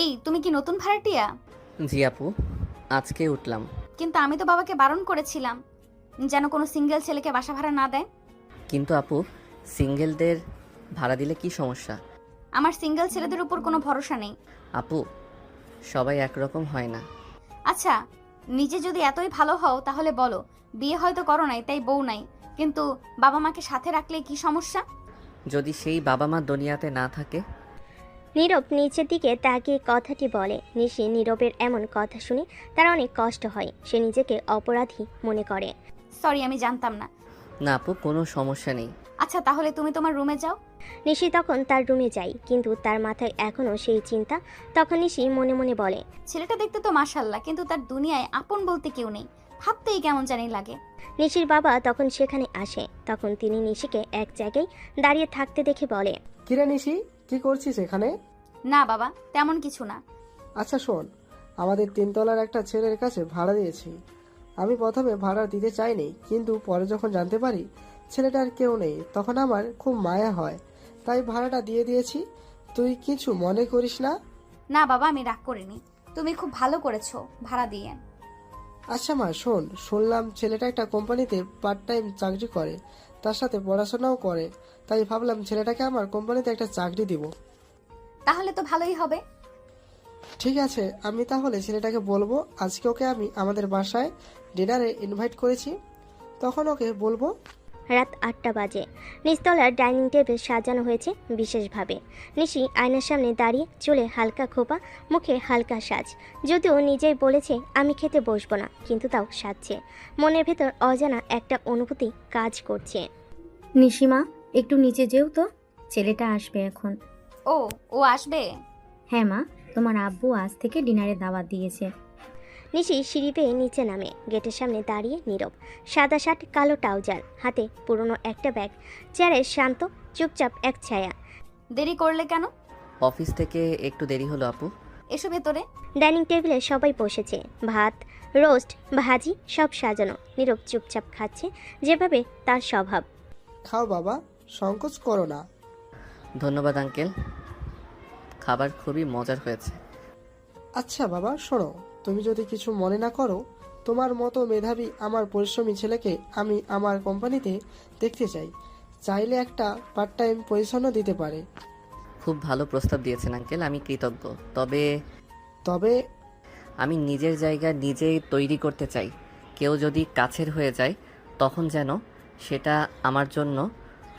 এই, তুমি কি নতুন ভাড়াটিয়া? জি আপু, আজকে উঠলাম। কিন্তু আমি তো বাবাকে বারণ করেছিলাম যেন কোনো সিঙ্গেল ছেলেকে বাসা ভাড়া না দেয়। কিন্তু আপু, সিঙ্গেলদের ভাড়া দিলে কি সমস্যা? আমার সিঙ্গেল ছেলেদের উপর কোনো ভরসা নেই। আপু, সবাই একরকম হয় না। আচ্ছা, নিজে যদি এতই ভালো হও তাহলে বলো, বিয়ে হয়তো করো নাই তাই বউ নাই, কিন্তু বাবা মাকে সাথে রাখলে কি সমস্যা? যদি সেই বাবা মা দুনিয়াতে না থাকে? নীরব নিচের দিকে তাকিয়ে কথাটি বলে। নিশি নীরবের এমন কথা শুনে তার অনেক কষ্ট হয়। সে নিজেকে অপরাধী মনে করে। সরি, আমি জানতাম না। না আপু, কোনো সমস্যা নেই। আচ্ছা, তাহলে তুমি তোমার রুমে যাও। নিশি তখন তার রুমে যায়, কিন্তু তার মাথায় এখনও সেই চিন্তা। তখন নিশি মনে মনে বলে, ছেলেটা দেখতে তো মাশাআল্লাহ, কিন্তু তার দুনিয়ায় আপন বলতে কেউ নেই। ভাবতেই কেমন জানি লাগে। নিশির বাবা তখন সেখানে আসে। তখন তিনি নিশিকে এক জায়গায় দাঁড়িয়ে থাকতে দেখে বলে, কিরে নিশি, কি করছিস এখানে? না বাবা, তেমন কিছু না। আচ্ছা শোন, আমাদের তিনতলার একটা ছেলের কাছে ভাড়া দিয়েছি। আমি প্রথমে ভাড়া দিতে চাইনি, কিন্তু পরে যখন জানতে পারি ছেলেটার কেউ নেই, তখন আমার খুব মায়া হয়, তাই ভাড়াটা দিয়ে দিয়েছি। তুই কিছু মনে করিস না? না বাবা, আমি রাগ করিনি। তুমি খুব ভালো করেছো ভাড়া দিয়ে। আচ্ছা মা, শোন, শুনলাম ছেলেটা একটা কোম্পানিতে পার্ট টাইম চাকরি করে, তার সাথে পড়াশোনাও করে, তাই ভাবলাম ছেলেটাকে আমার কোম্পানিতে একটা চাকরি দিব। তাহলে তো ভালোই হবে। ঠিক আছে, আমি তাহলে ছেলেটাকে বলবো আজকে ওকে আমি আমাদের বাসায় ডিনারে ইনভাইট করেছি, তখন ওকে বলবো। রাত 8টা বাজে। নিচতলার ডাইনিং টেবিল সাজানো হয়েছে বিশেষভাবে। নিশি আয়নার সামনে দাঁড়িয়ে, চুলে হালকা খোপা, মুখে হালকা সাজ। যদিও নিজেই বলেছে আমি খেতে বসবো না, কিন্তু তাও সাজছে। মনের ভেতর অজানা একটা অনুভূতি কাজ করছে। নিশিমা, একটু নিচে যেও তো, ছেলেটা আসবে এখন। ও ও আসবে? হ্যাঁ মা, তোমার আব্বু আজ থেকে ডিনারে দাওয়াত দিয়েছে। নিশি সিঁড়ি বেয়ে নিচে নামে। গেটের সামনে দাঁড়িয়ে নীরব। সাদা শার্ট, কালো ট্রাউজার, হাতে পুরনো একটা ব্যাগ। চেয়ারে শান্ত, চুপচাপ এক ছায়া। দেরি করলে কেন? অফিস থেকে একটু দেরি হলো আপু। এসো ভেতরে। ডাইনিং টেবিলে সবাই বসেছে। ভাত, রোস্ট, ভাজি সব সাজানো। নীরব চুপচাপ খাচ্ছে, যেভাবে তার স্বভাব। খাও বাবা, সংকোচ করো না। ধন্যবাদ আঙ্কেল, খাবার খুবই মজার হয়েছে। আচ্ছা বাবা শোনো, তুমি যদি কিছু মনে না করো, তোমার মতো মেধাবী আমার পরিশ্রমী ছেলেকে আমি আমার কোম্পানিতে দেখতে চাই। চাইলে একটা পার্ট টাইম পজিশনও দিতে পারে। খুব ভালো প্রস্তাব দিয়েছেন আঙ্কেল, আমি কৃতজ্ঞ। তবে তবে আমি নিজের জায়গা নিজেই তৈরি করতে চাই। কেউ যদি কাছের হয়ে যায়, তখন যেন সেটা আমার জন্য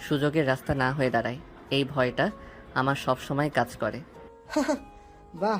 সুযোগের রাস্তা না হয়ে দাঁড়ায়। এই ভয়টা আমার সব সময় কাজ করে। বাহ,